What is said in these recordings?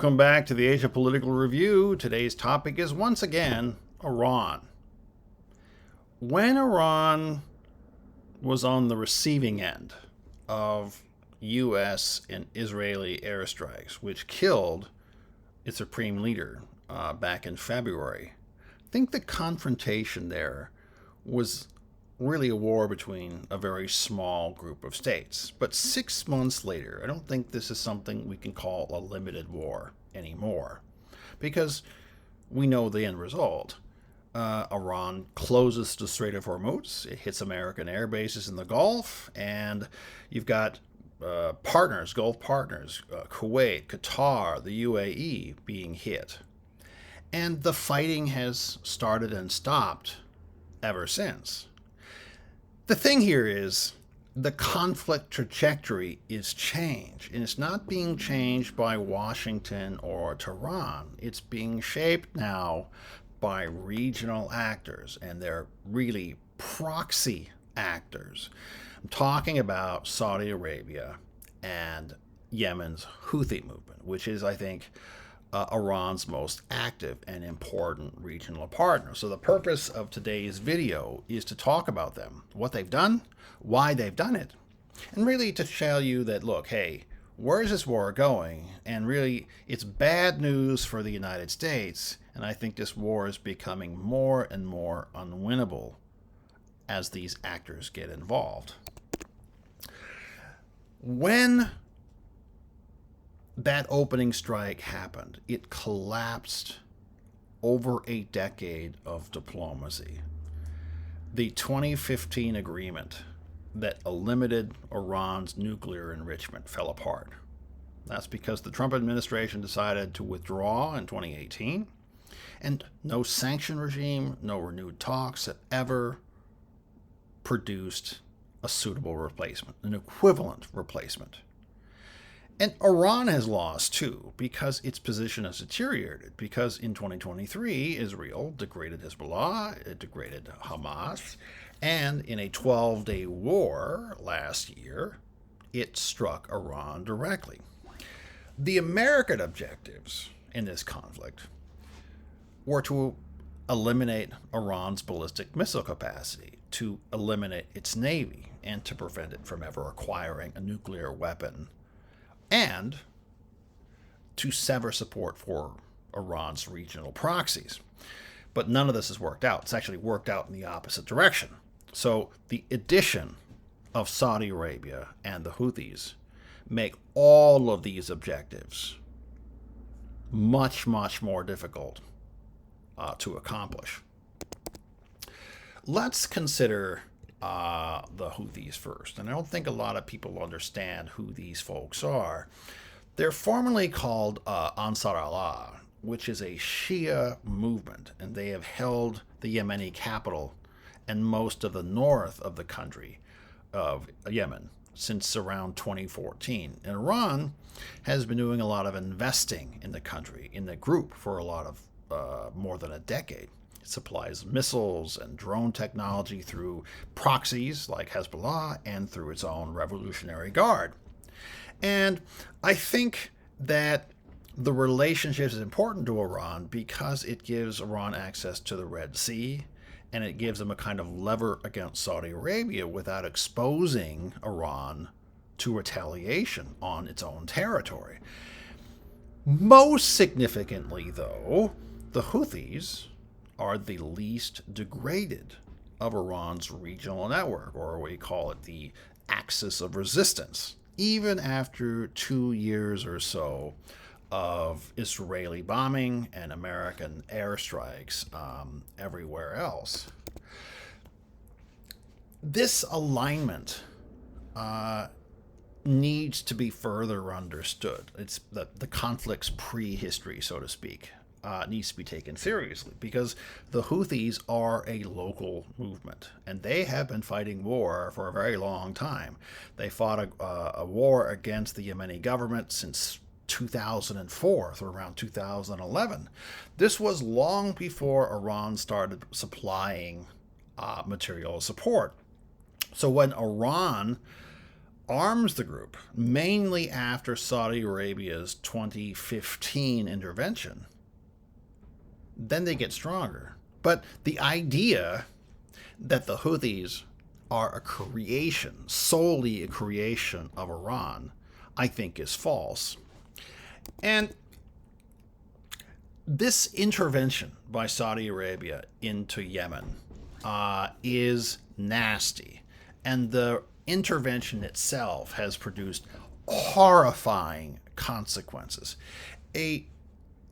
Welcome back to the Asia Political Review. Today's topic is once again Iran. When Iran was on the receiving end of U.S. and Israeli airstrikes, which killed its supreme leader back in February, I think the confrontation there was really a war between a very small group of states. But 6 months later, I don't think this is something we can call a limited war anymore, because we know the end result. Iran closes the Strait of Hormuz, it hits American air bases in the Gulf, and you've got partners, Gulf partners, Kuwait, Qatar, the UAE being hit. And the fighting has started and stopped ever since. The thing here is the conflict trajectory is changed, and it's not being changed by Washington or Tehran. It's being shaped now by regional actors, and they're really proxy actors. I'm talking about Saudi Arabia and Yemen's Houthi movement, which is, I think, Iran's most active and important regional partner. So the purpose of today's video is to talk about them, what they've done, why they've done it, and really to tell you that, look, hey, where is this war going? And really, it's bad news for the United States, and I think this war is becoming more and more unwinnable as these actors get involved. When that opening strike happened, it collapsed over a decade of diplomacy. The 2015 agreement that limited Iran's nuclear enrichment fell apart. That's because the Trump administration decided to withdraw in 2018, and no sanction regime, no renewed talks have ever produced a suitable replacement, an equivalent replacement. And Iran has lost, too, because its position has deteriorated. Because in 2023, Israel degraded Hezbollah, it degraded Hamas, and in a 12-day war last year, it struck Iran directly. The American objectives in this conflict were to eliminate Iran's ballistic missile capacity, to eliminate its navy, and to prevent it from ever acquiring a nuclear weapon, and to sever support for Iran's regional proxies. But none of this has worked out. It's actually worked out in the opposite direction. So the addition of Saudi Arabia and the Houthis make all of these objectives much, much more difficult to accomplish. Let's consider the Houthis first. And I don't think a lot of people understand who these folks are. They're formerly called Ansar Allah, which is a Shia movement, and they have held the Yemeni capital and most of the north of the country of Yemen since around 2014. And Iran has been doing a lot of investing in the country, in the group, for a lot of more than a decade. It supplies missiles and drone technology through proxies like Hezbollah and through its own Revolutionary Guard. And I think that the relationship is important to Iran because it gives Iran access to the Red Sea, and it gives them a kind of lever against Saudi Arabia without exposing Iran to retaliation on its own territory. Most significantly, though, the Houthis are the least degraded of Iran's regional network, or we call it the axis of resistance, even after 2 years or so of Israeli bombing and American airstrikes everywhere else. This alignment needs to be further understood. It's the conflict's prehistory, so to speak, needs to be taken seriously, because the Houthis are a local movement, and they have been fighting war for a very long time. They fought a war against the Yemeni government since 2004 through around 2011. This was long before Iran started supplying material support. So when Iran arms the group, mainly after Saudi Arabia's 2015 intervention, then they get stronger. But the idea that the Houthis are a creation, solely a creation of Iran, I think is false. And this intervention by Saudi Arabia into Yemen is nasty. And the intervention itself has produced horrifying consequences. A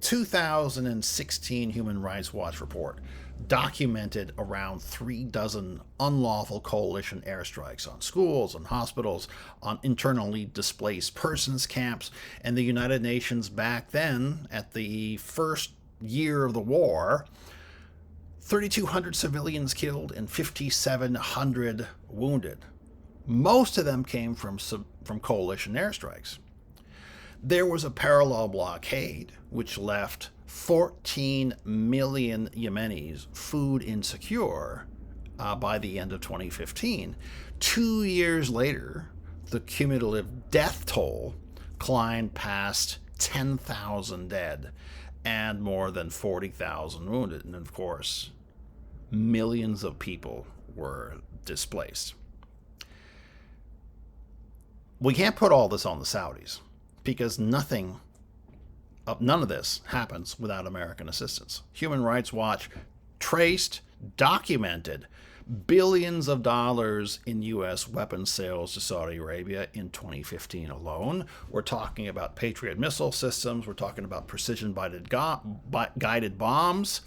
2016 Human Rights Watch report documented around 36 unlawful coalition airstrikes on schools, on hospitals, on internally displaced persons camps, and the United Nations back then, at the first year of the war, 3,200 civilians killed and 5,700 wounded. Most of them came from coalition airstrikes. There was a parallel blockade which left 14 million Yemenis food insecure by the end of 2015. 2 years later, the cumulative death toll climbed past 10,000 dead and more than 40,000 wounded. And of course, millions of people were displaced. We can't put all this on the Saudis because none of this happens without American assistance. Human Rights Watch traced, documented billions of dollars in U.S. weapons sales to Saudi Arabia in 2015 alone. We're talking about Patriot missile systems. We're talking about precision-guided bombs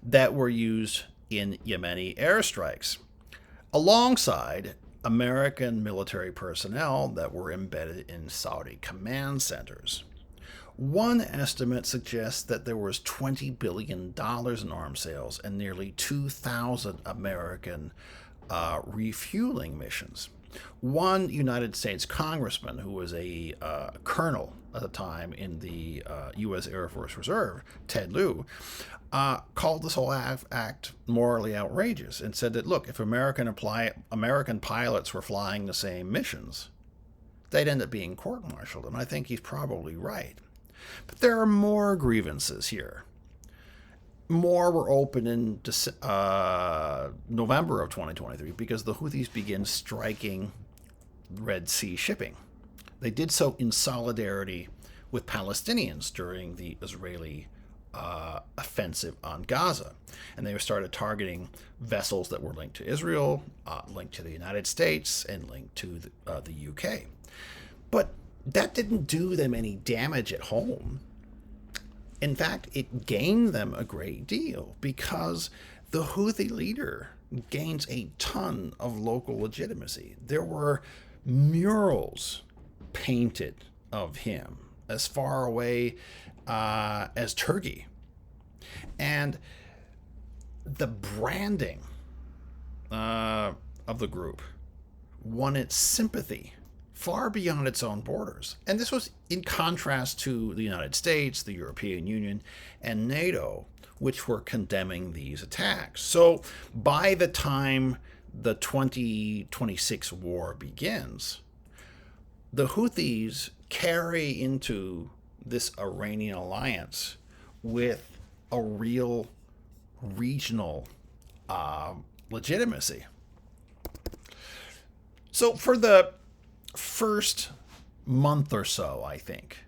that were used in Yemeni airstrikes, alongside American military personnel that were embedded in Saudi command centers. One estimate suggests that there was $20 billion in arms sales and nearly 2,000 American refueling missions. One United States congressman, who was a colonel at the time in the U.S. Air Force Reserve, Ted Lieu, called this whole act morally outrageous and said that, look, if American pilots were flying the same missions, they'd end up being court-martialed, and I think he's probably right. But there are more grievances here. More were open in November of 2023 because the Houthis began striking Red Sea shipping. They did so in solidarity with Palestinians during the Israeli offensive on Gaza. And they started targeting vessels that were linked to Israel, linked to the United States, and linked to the UK. But that didn't do them any damage at home. In fact, it gained them a great deal because the Houthi leader gains a ton of local legitimacy. There were murals painted of him as far away as Turkey. And the branding of the group won its sympathy far beyond its own borders. And this was in contrast to the United States, the European Union, and NATO, which were condemning these attacks. So by the time the 2026 war begins, the Houthis carry into this Iranian alliance with a real regional legitimacy. So for the first month or so, I think,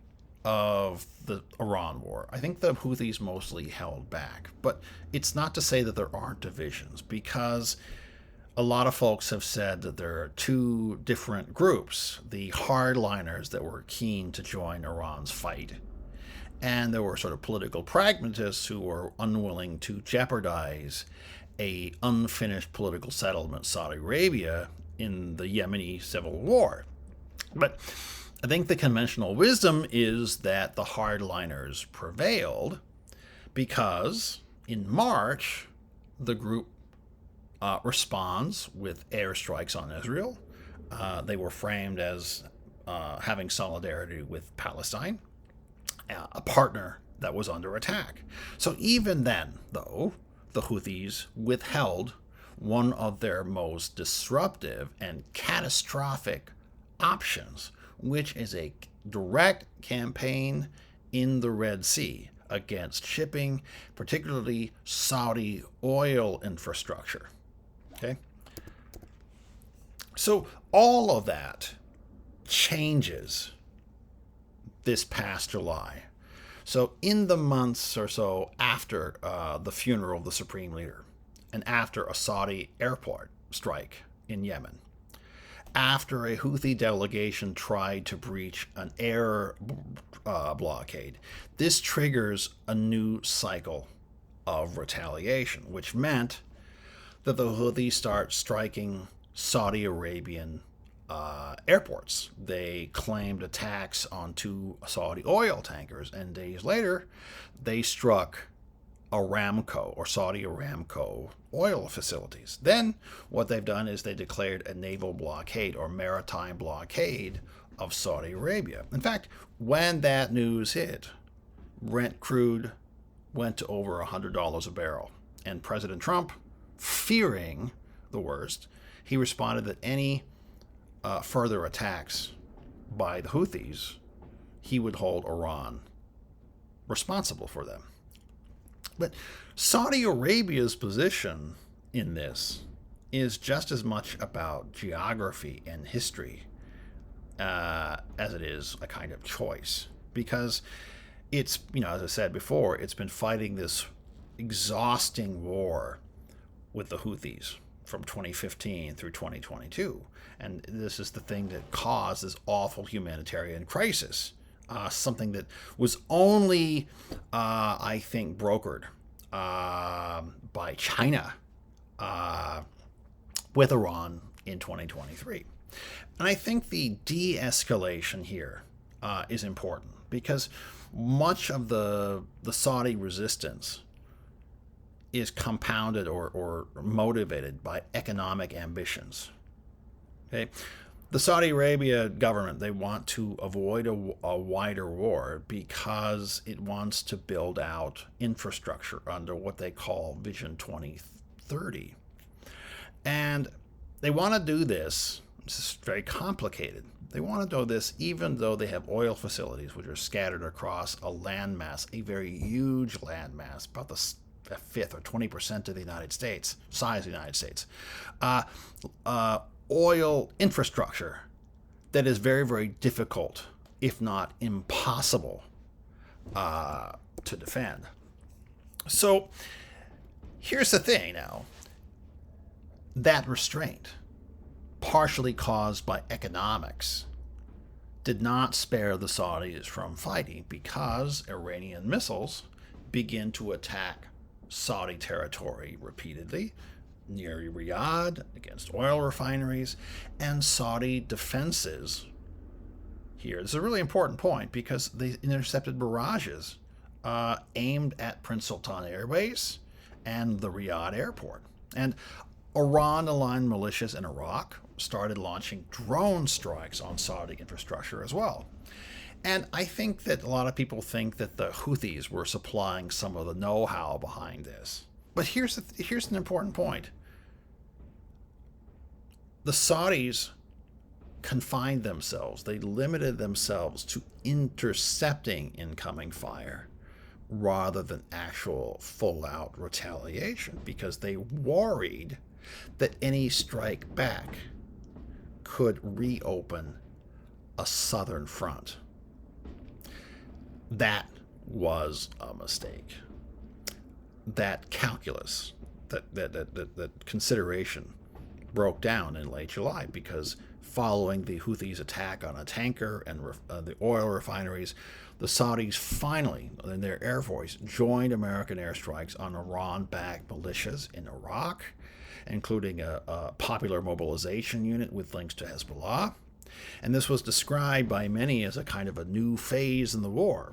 of the Iran war, I think the Houthis mostly held back. But it's not to say that there aren't divisions, because a lot of folks have said that there are two different groups: the hardliners that were keen to join Iran's fight, and there were sort of political pragmatists who were unwilling to jeopardize a unfinished political settlement in Saudi Arabia in the Yemeni civil war. But I think the conventional wisdom is that the hardliners prevailed because in March, the group responds with airstrikes on Israel. They were framed as having solidarity with Palestine, a partner that was under attack. So even then, though, the Houthis withheld one of their most disruptive and catastrophic options, which is a direct campaign in the Red Sea against shipping, particularly Saudi oil infrastructure. Okay? So all of that changes this past July. So in the months or so after the funeral of the supreme leader, and after a Saudi airport strike in Yemen, after a Houthi delegation tried to breach an air blockade, this triggers a new cycle of retaliation, which meant that the Houthis start striking Saudi Arabian airports. They claimed attacks on 2 Saudi oil tankers, and days later, they struck Aramco, or Saudi Aramco oil facilities. Then what they've done is they declared a naval blockade or maritime blockade of Saudi Arabia. In fact, when that news hit, Brent crude went to over $100 a barrel. And President Trump, fearing the worst, he responded that any further attacks by the Houthis, he would hold Iran responsible for them. But Saudi Arabia's position in this is just as much about geography and history as it is a kind of choice. Because it's, as I said before, it's been fighting this exhausting war with the Houthis from 2015 through 2022. And this is the thing that caused this awful humanitarian crisis. Something that was only, I think, brokered by China with Iran in 2023. And I think the de-escalation here is important because much of the Saudi resistance is compounded or motivated by economic ambitions. Okay? The Saudi Arabia government, they want to avoid a wider war because it wants to build out infrastructure under what they call Vision 2030. And they want to do this. This is very complicated. They want to do this even though they have oil facilities which are scattered across a landmass, a very huge landmass, about a fifth or 20% of the United States, size of the United States. Oil infrastructure that is very, very difficult, if not impossible, to defend. So here's the thing now. That restraint, partially caused by economics, did not spare the Saudis from fighting because Iranian missiles begin to attack Saudi territory repeatedly, near Riyadh, against oil refineries, and Saudi defenses here. This is a really important point because they intercepted barrages aimed at Prince Sultan Air Base and the Riyadh airport. And Iran-aligned militias in Iraq started launching drone strikes on Saudi infrastructure as well. And I think that a lot of people think that the Houthis were supplying some of the know-how behind this. But here's an important point. The Saudis confined themselves, they limited themselves to intercepting incoming fire rather than actual full-out retaliation because they worried that any strike back could reopen a southern front. That was a mistake. That calculus, that consideration broke down in late July because following the Houthis' attack on a tanker and the oil refineries, the Saudis finally, in their air force, joined American airstrikes on Iran-backed militias in Iraq, including a popular mobilization unit with links to Hezbollah. And this was described by many as a kind of a new phase in the war,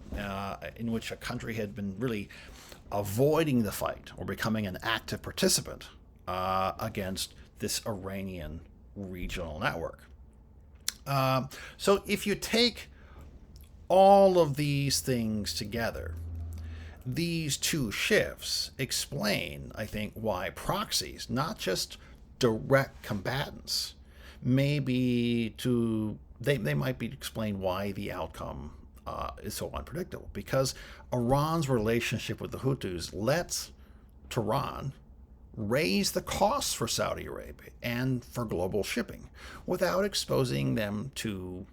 in which a country had been really avoiding the fight or becoming an active participant against this Iranian regional network. So if you take all of these things together, these two shifts explain, I think, why proxies, not just direct combatants, may be to they might be explain why the outcome is so unpredictable, because Iran's relationship with the Houthis lets Tehran raise the costs for Saudi Arabia and for global shipping without exposing them to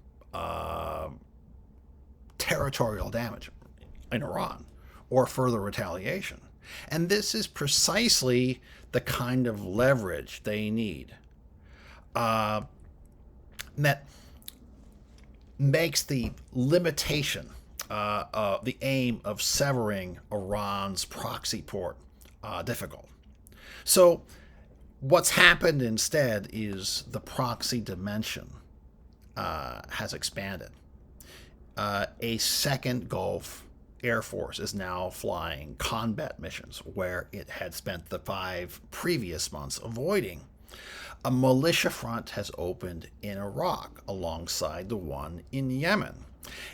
territorial damage in Iran or further retaliation. And this is precisely the kind of leverage they need. That makes the limitation, the aim of severing Iran's proxy port difficult. So what's happened instead is the proxy dimension has expanded. A second Gulf Air Force is now flying combat missions where it had spent the 5 previous months avoiding. A militia front has opened in Iraq alongside the one in Yemen,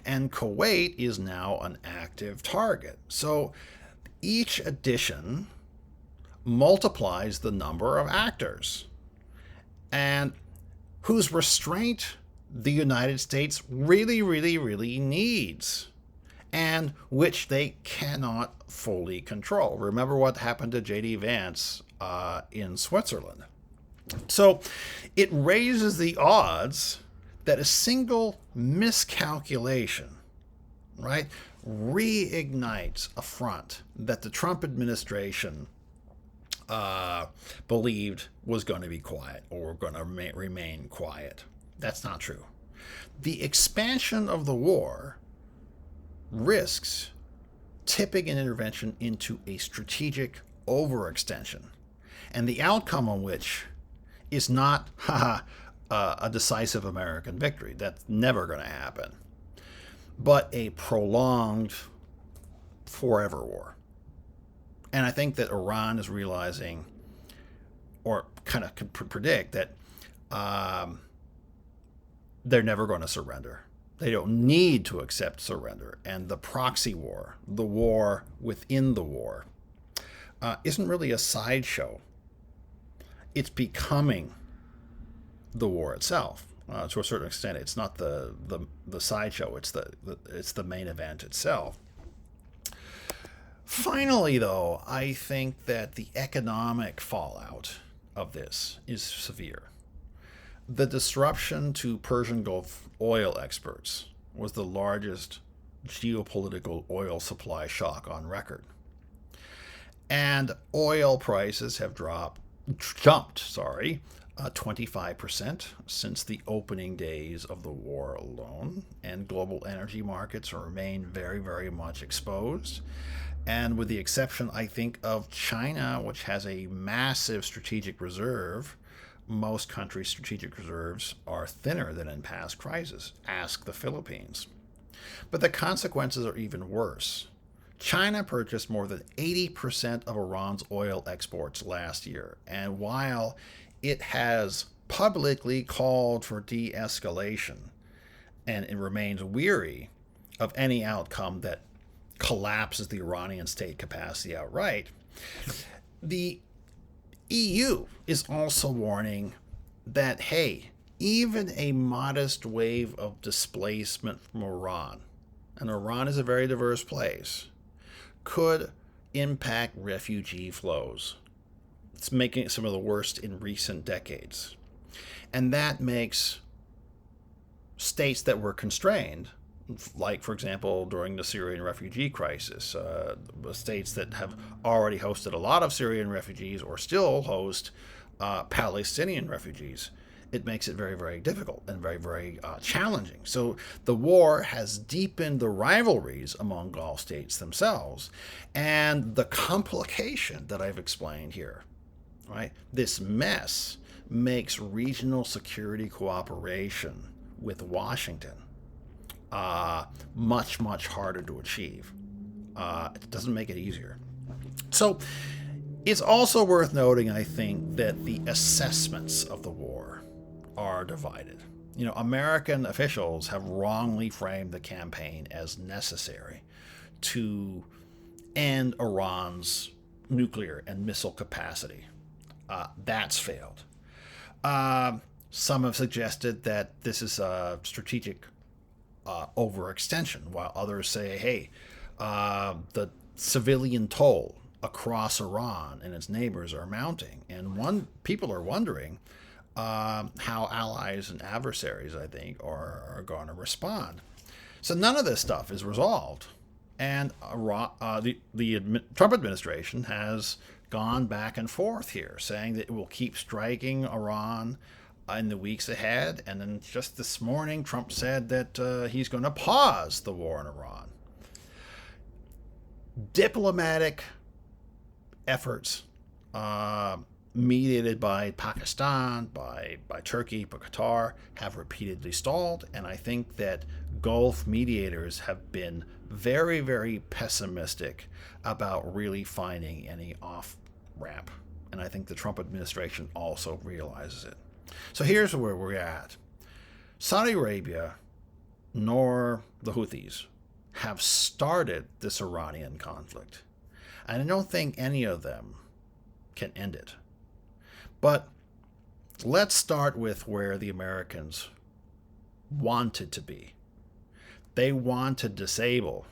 and Kuwait is now an active target. So each addition multiplies the number of actors, and whose restraint the United States really, really, really needs, and which they cannot fully control. Remember what happened to J.D. Vance in Switzerland. So it raises the odds that a single miscalculation, right, reignites a front that the Trump administration believed was going to be quiet or going to remain quiet. That's not true. The expansion of the war risks tipping an intervention into a strategic overextension, and the outcome of which is not a decisive American victory. That's never going to happen, but a prolonged forever war. And I think that Iran is realizing, or kind of can predict, that they're never going to surrender. They don't need to accept surrender. And the proxy war, the war within the war, isn't really a sideshow. It's becoming the war itself. To a certain extent, it's not the sideshow. It's the main event itself. Finally, though, I think that the economic fallout of this is severe. The disruption to Persian Gulf oil exports was the largest geopolitical oil supply shock on record. And oil prices have jumped 25% since the opening days of the war alone, and global energy markets remain very, very much exposed. And with the exception, I think, of China, which has a massive strategic reserve, most countries' strategic reserves are thinner than in past crises. Ask the Philippines. But the consequences are even worse. China purchased more than 80% of Iran's oil exports last year, and while it has publicly called for de-escalation, and it remains weary of any outcome that collapses the Iranian state capacity outright, the EU is also warning that, hey, even a modest wave of displacement from Iran, and Iran is a very diverse place, could impact refugee flows. It's making it some of the worst in recent decades. And that makes states that were constrained, like, for example, during the Syrian refugee crisis, states that have already hosted a lot of Syrian refugees or still host Palestinian refugees, it makes it very, very difficult and very, very challenging. So the war has deepened the rivalries among Gulf states themselves, and the complication that I've explained here, right? This mess makes regional security cooperation with Washington much, much harder to achieve. It doesn't make it easier. So it's also worth noting, I think, that the assessments of the war are divided. American officials have wrongly framed the campaign as necessary to end Iran's nuclear and missile capacity. That's failed. Some have suggested that this is a strategic overextension, while others say, hey, the civilian toll across Iran and its neighbors are mounting. And people are wondering how allies and adversaries, I think, are going to respond. So none of this stuff is resolved. And the Trump administration has gone back and forth here, saying that it will keep striking Iran in the weeks ahead. And then just this morning, Trump said that he's going to pause the war in Iran. Diplomatic efforts mediated by Pakistan, by Turkey, by Qatar, have repeatedly stalled. And I think that Gulf mediators have been very, very pessimistic about really finding any off-ramp. And I think the Trump administration also realizes it. So here's where we're at. Saudi Arabia nor the Houthis have started this Iranian conflict. And I don't think any of them can end it. But let's start with where the Americans wanted to be. They want to disable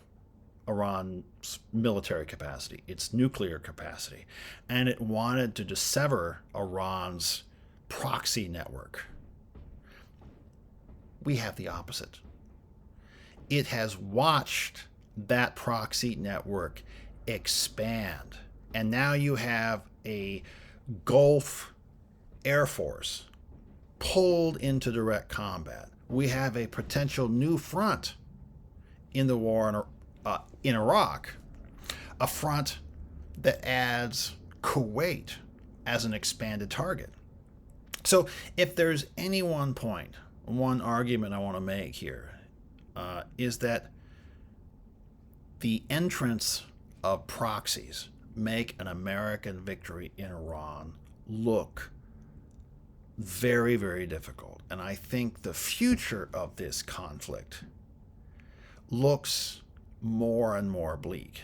Iran's military capacity, its nuclear capacity, and it wanted to dissever Iran's proxy network. We have the opposite. It has watched that proxy network expand, and now you have a Gulf Air Force pulled into direct combat. We have a potential new front in the war in Iraq, a front that adds Kuwait as an expanded target. So if there's any one point, one argument I want to make here is that the entrance of proxies make an American victory in Iran look very, very difficult. And I think the future of this conflict looks more and more bleak.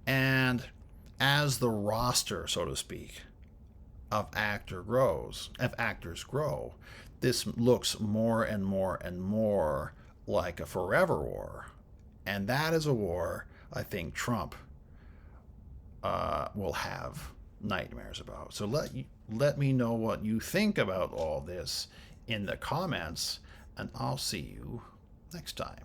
And as the roster, so to speak, of actors grow, this looks more and more and more like a forever war. And that is a war I think Trump will have nightmares about. So let me know what you think about all this in the comments, and I'll see you next time.